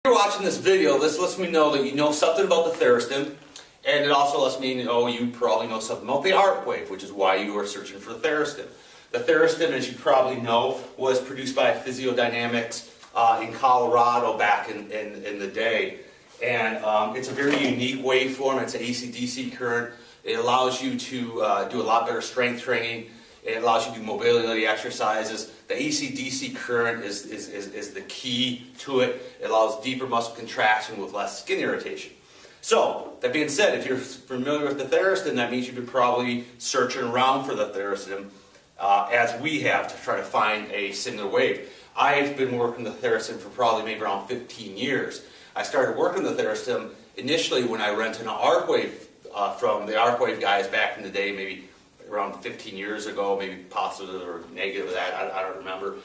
If you're watching this video, this lets me know that you know something about the Therastim, and it also lets me know you probably know something about the ARP Wave, which is why you are searching for the Therastim. The Therastim, as you probably know, was produced by PhysioDynamics in Colorado back in the day. And it's a very unique waveform. It's an AC/DC current. It allows you to do a lot better strength training. It allows you to do mobility exercises. The AC/DC current is the key to it. It allows deeper muscle contraction with less skin irritation. So, that being said, if you're familiar with the Therastim, that means you've been probably searching around for the Therastim, as we have, to try to find a similar wave. I've been working the Therastim for probably maybe around 15 years. I started working the Therastim initially when I rented an ARP Wave from the ARP Wave guys back in the day, maybe around 15 years ago, maybe positive or negative of that, I don't remember.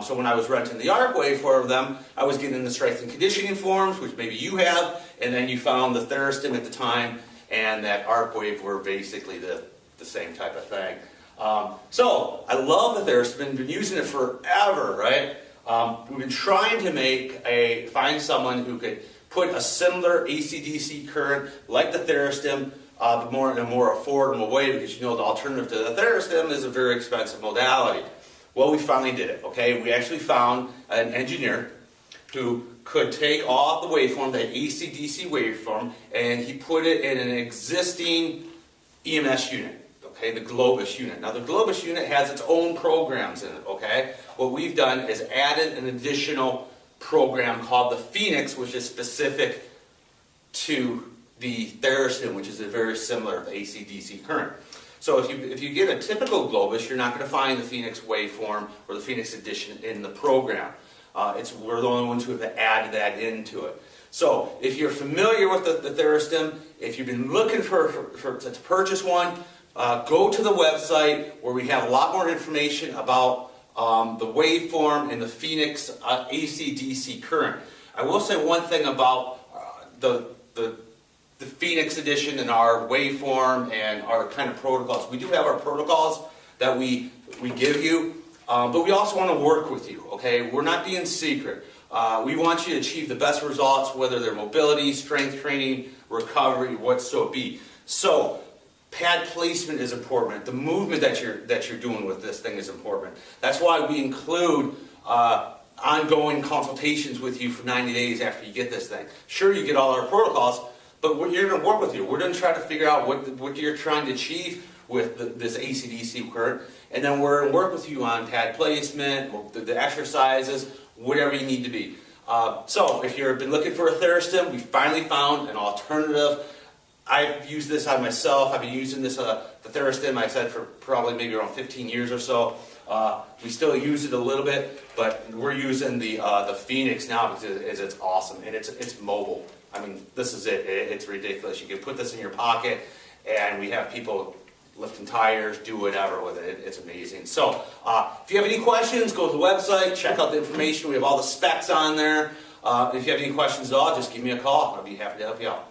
So when I was renting the ARP Wave for them, I was getting the strength and conditioning forms, which maybe you have, and then you found the Therastim at the time, and that ARP Wave were basically the same type of thing. So I love the Therastim, been using it forever, right? We've been trying to find someone who could put a similar AC/DC current like the Therastim, but in a more affordable way, because you know the alternative to the Therastim is a very expensive modality. Well, we finally did it, okay? We actually found an engineer who could take off the waveform, the AC/DC waveform, and he put it in an existing EMS unit, okay, the Globus unit. Now the Globus unit has its own programs in it, okay? What we've done is added an additional program called the Phoenix, which is specific to the Therastim, which is a very similar AC/DC current. So if you get a typical Globus, you're not going to find the Phoenix waveform or the Phoenix edition in the program. We're the only ones who have added that into it. So if you're familiar with the Therastim, if you've been looking to purchase one, go to the website where we have a lot more information about the waveform and the Phoenix AC/DC current. I will say one thing about the Phoenix edition and our waveform and our kind of protocols. We do have our protocols that we give you, but we also want to work with you, okay? We're not being secret. We want you to achieve the best results, whether they're mobility, strength training, recovery, what so be. So, pad placement is important. The movement that you're doing with this thing is important. That's why we include ongoing consultations with you for 90 days after you get this thing. Sure, you get all our protocols, but you're going to work with you. We're going to try to figure out what you're trying to achieve with this AC/DC current, and then we're going to work with you on pad placement, the exercises, whatever you need to be. So if you've been looking for a Therastim, we finally found an alternative. I've used this on myself. I've been using this, the Therastim, I said, for probably maybe around 15 years or so. We still use it a little bit, but we're using the Phoenix now because it's awesome, and it's mobile. I mean, this is it. It's ridiculous. You can put this in your pocket, and we have people lifting tires, do whatever with it. It's amazing. So, if you have any questions, go to the website, check out the information. We have all the specs on there. If you have any questions at all, just give me a call. I'll be happy to help you out.